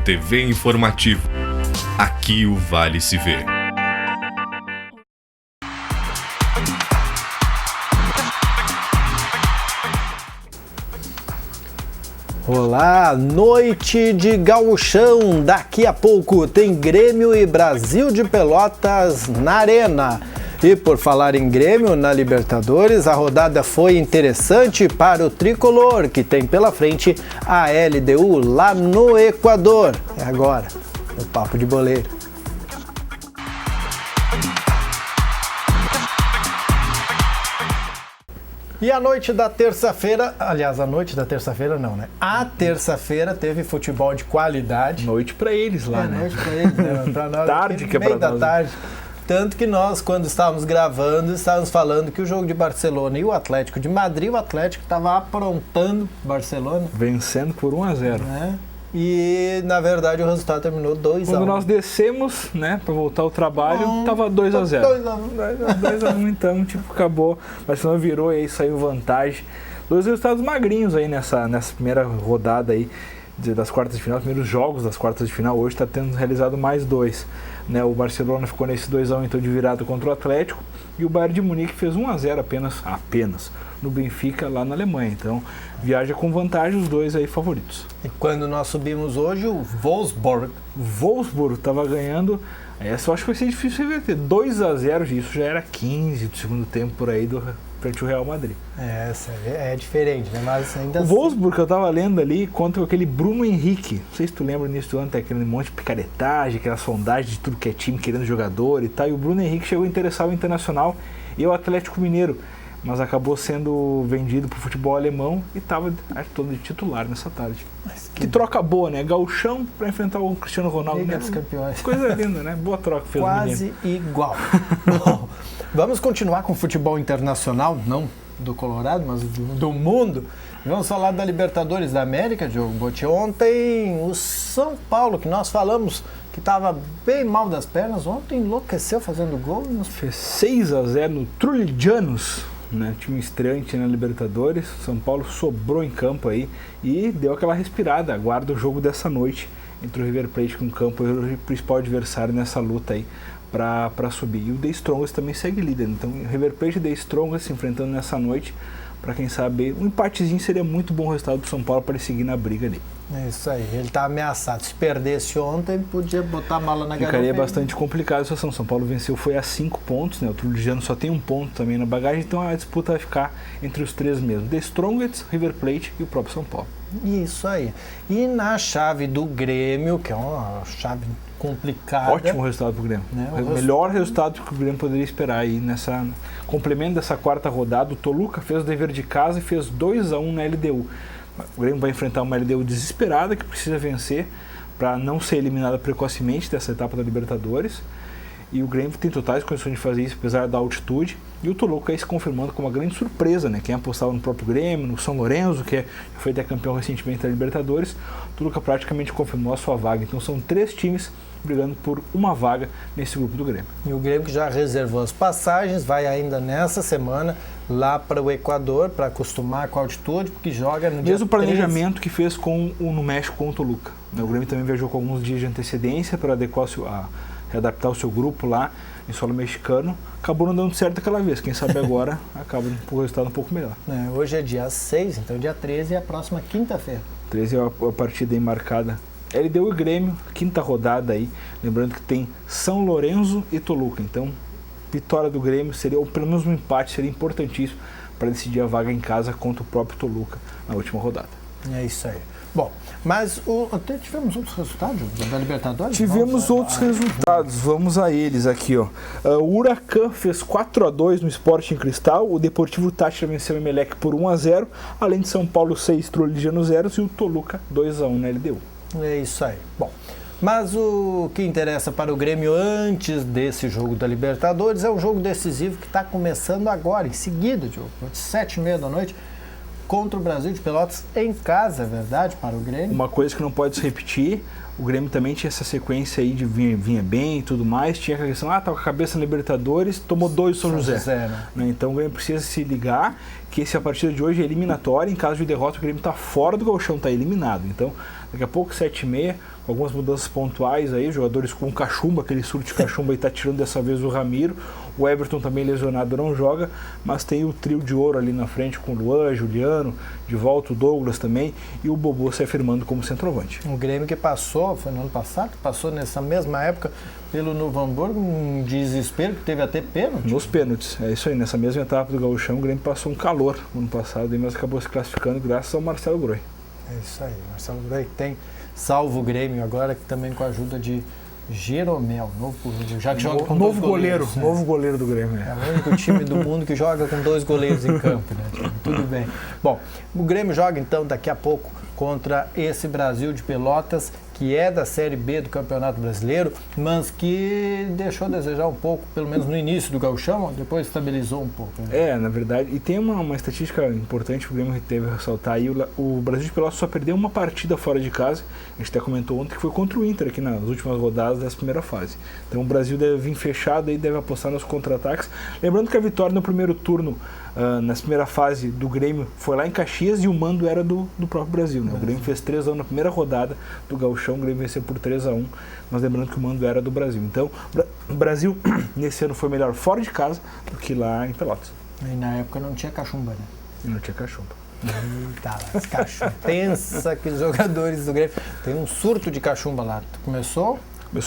TV Informativo. Aqui o Vale se vê. Olá, noite de gauchão. Daqui a pouco tem Grêmio e Brasil de Pelotas na Arena. E por falar em Grêmio na Libertadores, a rodada foi interessante para o tricolor, que tem pela frente a LDU lá no Equador. É agora, o Papo de Boleiro. E a noite da terça-feira, aliás, a noite da terça-feira não, né? A terça-feira teve futebol de qualidade. Noite pra eles lá, né? Noite pra eles, né? Pra nós, tarde que é pra meio da nós. tarde. Tanto que nós, quando estávamos gravando, estávamos falando que o jogo de Barcelona e o Atlético de Madrid, o Atlético estava aprontando Barcelona. Vencendo por 1-0. Né? E, na verdade, o resultado terminou 2-1. Quando nós descemos, né, pra voltar ao trabalho, tava 2-0. 2-1, então, tipo, acabou. O Barcelona virou e aí saiu vantagem. Dois resultados magrinhos aí nessa primeira rodada aí das quartas de final, primeiros jogos das quartas de final. Hoje está tendo realizado mais dois. Né, o Barcelona ficou nesse 2-1 então de virada contra o Atlético e o Bayern de Munique fez 1-0 apenas no Benfica lá na Alemanha. Então viaja com vantagem, os dois aí favoritos. E quando nós subimos hoje, o Wolfsburg estava ganhando. Essa eu acho que vai ser difícil reverter. 2-0, isso já era 15 do segundo tempo por aí frente ao Real Madrid. Essa é diferente, né? Mas ainda o Wolfsburg que eu tava lendo ali contra aquele Bruno Henrique. Não sei se tu lembra nisso do ano, tem aquele monte de picaretagem, aquela sondagem de tudo que é time querendo jogador e tal. E o Bruno Henrique chegou a interessar o Internacional e o Atlético Mineiro, mas acabou sendo vendido pro futebol alemão e tava todo de titular nessa tarde. Que troca boa, né? Gauchão pra enfrentar o Cristiano Ronaldo. Liga dos Campeões. Coisa linda, né? Boa troca fez quase igual. Bom, vamos continuar com o futebol internacional, não do Colorado, mas do mundo. Vamos falar da Libertadores da América, Diogo Botti. Ontem o São Paulo, que nós falamos que estava bem mal das pernas, ontem enlouqueceu fazendo gol. Fez 6-0 no Trullianos, né? Time estreante na Libertadores. São Paulo sobrou em campo aí e deu aquela respirada. Aguarda o jogo dessa noite entre o River Plate com o campo e o principal adversário nessa luta aí para subir. E o The Strongest também segue líder. Então o River Plate e The Strongest se enfrentando nessa noite. Para quem sabe, um empatezinho seria muito bom resultado para São Paulo para ele seguir na briga ali. É isso aí, ele está ameaçado. Se perdesse ontem, podia botar a mala na garupa. Ficaria bastante complicado a situação. São Paulo venceu, foi a 5 pontos, né? O Trujano só tem 1 ponto também na bagagem, então a disputa vai ficar entre os três mesmo. The Strongest, River Plate e o próprio São Paulo. Isso aí. E na chave do Grêmio, que é uma chave complicada. Ótimo resultado para o Grêmio. Né? O melhor resultado que o Grêmio poderia esperar aí nessa complemento dessa quarta rodada. O Toluca fez o dever de casa e fez 2-1 na LDU. O Grêmio vai enfrentar uma LDU desesperada que precisa vencer para não ser eliminada precocemente dessa etapa da Libertadores. E o Grêmio tem totais condições de fazer isso, apesar da altitude. E o Toluca aí se confirmando como uma grande surpresa, né? Quem apostava no próprio Grêmio, no São Lourenço, que foi até campeão recentemente da Libertadores, o Toluca praticamente confirmou a sua vaga. Então são 3 times brigando por uma vaga nesse grupo do Grêmio. E o Grêmio que já reservou as passagens, vai ainda nessa semana lá para o Equador, para acostumar com a altitude, porque joga no dia mesmo planejamento que fez no México com o Toluca. O Grêmio também viajou com alguns dias de antecedência para readaptar o seu grupo lá em solo mexicano. Acabou não dando certo aquela vez. Quem sabe agora acaba com o resultado um pouco melhor. Hoje é dia 6, então dia 13 é a próxima quinta-feira. 13 é a partida aí marcada. LDU e Grêmio, quinta rodada aí. Lembrando que tem São Lourenço e Toluca. Então, vitória do Grêmio seria, ou pelo menos um empate, seria importantíssimo para decidir a vaga em casa contra o próprio Toluca na última rodada. É isso aí. Bom, mas até tivemos outros resultados da Libertadores? Tivemos outros resultados, vamos a eles aqui, ó. O Huracan fez 4-2 no Sporting Cristal, o Deportivo Táchira venceu o Emelec por 1-0, além de São Paulo 6, Trolligiano 0 e o Toluca 2-1 na LDU. É isso aí. Bom, mas o que interessa para o Grêmio antes desse jogo da Libertadores é um jogo decisivo que está começando agora, em seguida, Diogo, às 7h30 da noite, contra o Brasil de Pelotas em casa, é verdade, para o Grêmio? Uma coisa que não pode se repetir, o Grêmio também tinha essa sequência aí de vinha bem e tudo mais, tinha a questão, tá com a cabeça na Libertadores, tomou 2 do São José. Né? Então o Grêmio precisa se ligar que a partida de hoje é eliminatória, em caso de derrota o Grêmio está fora do gauchão, está eliminado. Então Daqui a pouco 7h30, com algumas mudanças pontuais aí, jogadores com cachumba, aquele surto de cachumba aí tá tirando dessa vez o Ramiro. O Everton também lesionado não joga, mas tem o trio de ouro ali na frente com o Luan, Juliano, de volta o Douglas também e o Bobô se afirmando como centroavante. O Grêmio que passou, foi no ano passado, passou nessa mesma época pelo Novo Hamburgo, um desespero que teve até pênalti. Nos pênaltis, é isso aí, nessa mesma etapa do Gauchão o Grêmio passou um calor no ano passado, mas acabou se classificando graças ao Marcelo Groi. É isso aí, Marcelo Groi tem salvo o Grêmio agora, que também com a ajuda de Jeromel, já que joga com novo dois goleiro, goleiros, né? novo goleiro do Grêmio. É o único time do mundo que joga com 2 goleiros em campo, né? Tudo bem. Bom, o Grêmio joga então daqui a pouco contra esse Brasil de Pelotas, que é da Série B do Campeonato Brasileiro, mas que deixou a desejar um pouco, pelo menos no início do Gauchão, depois estabilizou um pouco. Né? Na verdade, e tem uma estatística importante que o Grêmio teve a ressaltar aí, o Brasil de Pelotas só perdeu uma partida fora de casa, a gente até comentou ontem que foi contra o Inter aqui nas últimas rodadas dessa primeira fase. Então o Brasil deve vir fechado e deve apostar nos contra-ataques. Lembrando que a vitória no primeiro turno, nessa primeira fase do Grêmio, foi lá em Caxias e o mando era do próprio Brasil. Né? O Grêmio fez 3-1 na primeira rodada do Gauchão, o Grêmio venceu por 3-1, mas lembrando que o mando era do Brasil. Então, o Brasil nesse ano foi melhor fora de casa do que lá em Pelotas. E na época não tinha cachumba, né? Não tinha cachumba. Tá lá, cachumba. Pensa que os jogadores do Grêmio tem um surto de cachumba lá. Começou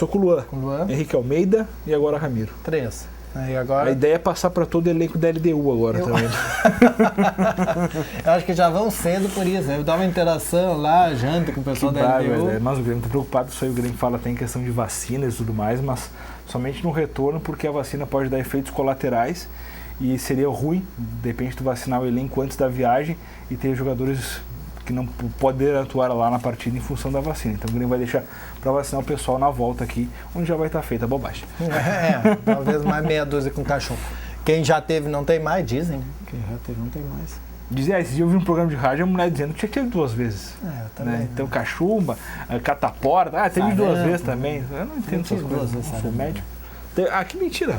com o Luan, Henrique Almeida e agora Ramiro. 3. Aí agora... A ideia é passar para todo o elenco da LDU agora também. Eu acho que já vão cedo por isso, né? Dar uma interação lá, janta com o pessoal da LDU. Mas o Grêmio está preocupado, isso aí o Grêmio fala, tem questão de vacinas e tudo mais, mas somente no retorno, porque a vacina pode dar efeitos colaterais e seria ruim, de repente, tu vacinar o elenco antes da viagem e ter jogadores que não poder atuar lá na partida em função da vacina. Então o Grêmio vai deixar para vacinar o pessoal na volta aqui, onde já vai estar feita a bobagem. Talvez mais meia dúzia com cachorro. Quem já teve não tem mais, dizem, né? Quem já teve não tem mais. Dizia, esse dia eu vi um programa de rádio, a mulher dizendo que já teve 2 vezes. Também, né? Então cachumba, cataporta, teve 2 vezes também. Eu não entendo essas coisas, não sou médico. Que mentira.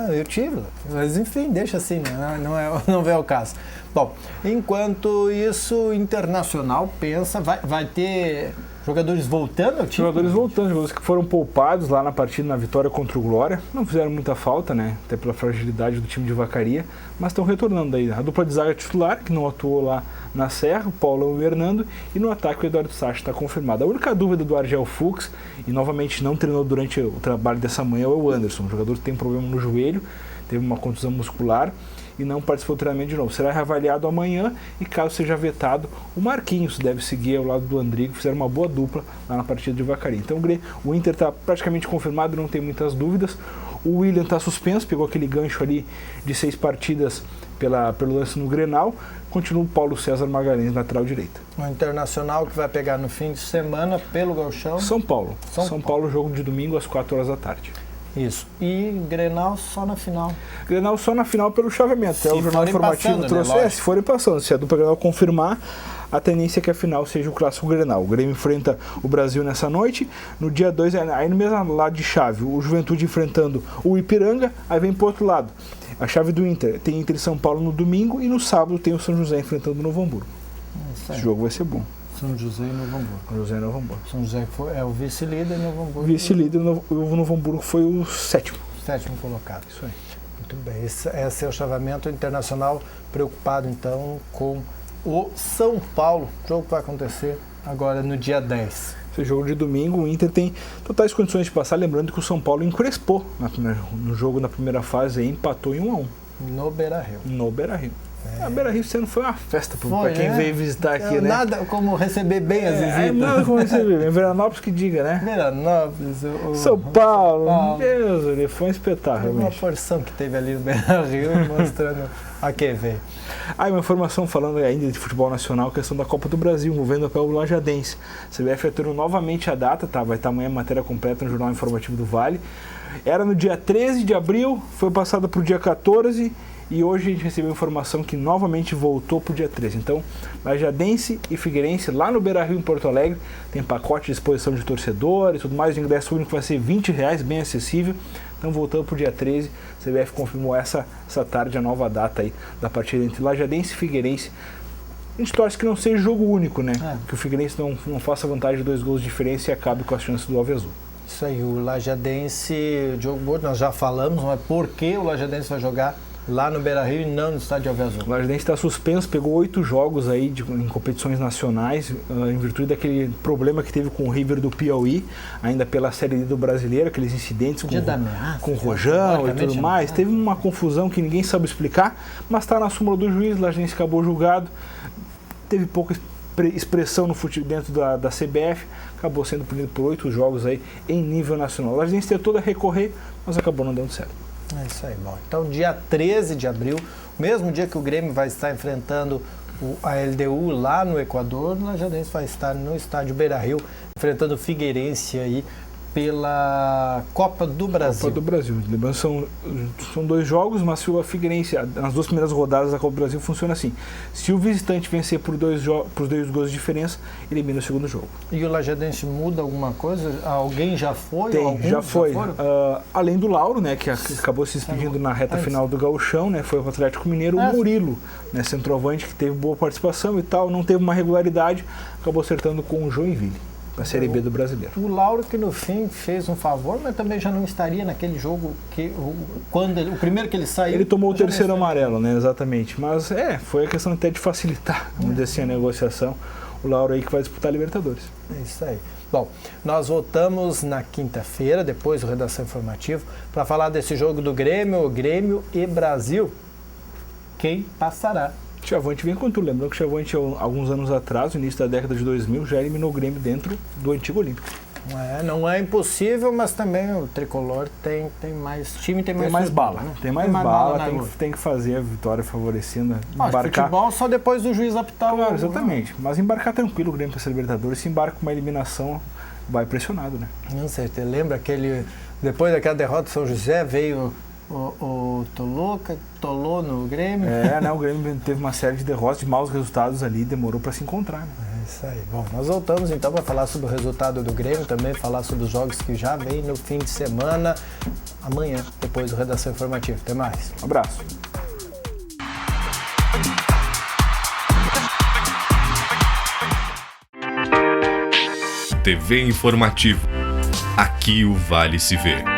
Eu tive, mas enfim, deixa assim, né? Não é o caso. Bom, enquanto isso, Internacional pensa, vai ter jogadores voltando ao time? Jogadores que foram poupados lá na partida, na vitória contra o Glória. Não fizeram muita falta, né? Até pela fragilidade do time de Vacaria, mas estão retornando aí. A dupla de zaga titular, que não atuou lá na Serra, o Paulão e o Hernando, e no ataque o Eduardo Sacha está confirmado. A única dúvida do Argel Fux, e novamente não treinou durante o trabalho dessa manhã, é o Anderson, um jogador que tem problema no joelho, teve uma contusão muscular e não participou do treinamento de novo. Será reavaliado amanhã e, caso seja vetado, o Marquinhos deve seguir ao lado do Andrigo, fizeram uma boa dupla lá na partida de Vacaria. Então o Inter está praticamente confirmado, não tem muitas dúvidas. O William está suspenso, pegou aquele gancho ali de 6 partidas pelo lance no Grenal. Continua o Paulo César Magalhães, lateral direita. O Internacional que vai pegar no fim de semana pelo Gauchão. São Paulo, jogo de domingo às 4 horas da tarde. Isso. E Grenal só na final. Grenal só na final pelo chaveamento. Se o jornal informativo passando, trouxe. né? Se forem passando, se a dupla Grenal confirmar, a tendência é que a final seja o clássico Grenal. O Grêmio enfrenta o Brasil nessa noite. No dia 2, aí no mesmo lado de chave, o Juventude enfrentando o Ipiranga. Aí vem pro outro lado. A chave do Inter tem Inter e São Paulo no domingo. E no sábado tem o São José enfrentando o Novo Hamburgo. Esse jogo vai ser bom. São José e Novo Hamburgo. São José é o vice-líder e Novo Hamburgo. Vice-líder, o Novo Hamburgo foi o 7º. 7º colocado. Isso aí. Muito bem. Esse é o chaveamento Internacional, preocupado então com o São Paulo. O jogo que vai acontecer agora no dia 10. Esse jogo de domingo, o Inter tem totais condições de passar, lembrando que o São Paulo encrespou no jogo na primeira fase e empatou em 1-1. No Beira-Rio. A Beira-Rio esse ano foi uma festa para quem veio visitar aqui, né? Nada como receber bem as visitas. Nada como receber bem. Veranópolis que diga, né? Veranópolis. São Paulo. Deus, ele foi um espetáculo. Uma porção que teve ali no Beira-Rio mostrando a que veio. Uma informação falando ainda de futebol nacional, questão da Copa do Brasil, envolvendo o Lajadense. A CBF alterou novamente a data, tá? Vai estar amanhã a matéria completa no Jornal Informativo do Vale. Era no dia 13 de abril, foi passada para o dia 14 e hoje a gente recebeu informação que novamente voltou para o dia 13. Então, Lajadense e Figueirense, lá no Beira-Rio, em Porto Alegre, tem pacote de exposição de torcedores, tudo mais, o ingresso único vai ser R$20, bem acessível. Então, voltando para o dia 13, a CBF confirmou essa tarde a nova data aí da partida entre Lajadense e Figueirense A gente torce que não seja jogo único, né? Que o Figueirense não faça vantagem de 2 gols de diferença e acabe com as chances do Alve Azul. Isso aí, o Lajadense, Diogo Borges, nós já falamos, mas por que o Lajadense vai jogar lá no Beira-Rio e não no estádio Alve Azul? O Lajadense está suspenso, pegou 8 jogos aí em competições nacionais, em virtude daquele problema que teve com o River do Piauí, ainda pela Série D do Brasileiro, aqueles incidentes com o Rojão e tudo mais. Teve uma confusão que ninguém sabe explicar, mas está na súmula do juiz. O Lajadense acabou julgado, teve pouca expressão no futebol dentro da CBF, acabou sendo punido por 8 jogos aí em nível nacional. O Lajadense tentou recorrer, mas acabou não dando certo. É isso aí, bom. Então, dia 13 de abril, mesmo dia que o Grêmio vai estar enfrentando a LDU lá no Equador, o Lajadense vai estar no estádio Beira-Rio, enfrentando o Figueirense aí pela Copa do Brasil. Copa do Brasil. São 2 jogos, mas se o Figueirense, nas 2 primeiras rodadas da Copa do Brasil, funciona assim. Se o visitante vencer por 2 gols de diferença, elimina o segundo jogo. E o Lajadense muda alguma coisa? Alguém já foi? Já foi. Além do Lauro, né, que acabou se despedindo na reta final do Gauchão, né, foi o Atlético Mineiro, o Murilo, né, centroavante, que teve boa participação e tal, não teve uma regularidade, acabou acertando com o Joinville. A Série B do Brasileiro. O Lauro, que no fim fez um favor, mas também já não estaria naquele jogo que o primeiro que ele saiu. Ele tomou o 3º amarelo, né? Exatamente. Mas foi a questão até de facilitar, vamos dizer assim, a negociação. O Lauro aí que vai disputar a Libertadores. É isso aí. Bom, nós voltamos na quinta-feira, depois do Redação Informativa, para falar desse jogo do Grêmio e Brasil. Quem passará? Chavante vem com tudo. Lembrando que o Chavante, alguns anos atrás, no início da década de 2000, já eliminou o Grêmio dentro do antigo Olímpico. Não é impossível, mas também o Tricolor tem mais time, tem mais bala. Né? Tem mais bala, tem que fazer a vitória favorecendo. Embarcar. Futebol só depois do juiz apitar. Claro, exatamente. Mas embarcar tranquilo o Grêmio para essa Libertadores. Se embarca com uma eliminação, vai pressionado, né? Não sei, você lembra depois daquela derrota do São José, veio o Tolô no Grêmio. O Grêmio teve uma série de derrotas, de maus resultados ali, demorou para se encontrar. Né? É isso aí. Bom, nós voltamos então para falar sobre o resultado do Grêmio, também falar sobre os jogos que já vem no fim de semana, amanhã, depois do Redação Informativa. Até mais. Um abraço. TV Informativo. Aqui o Vale se vê.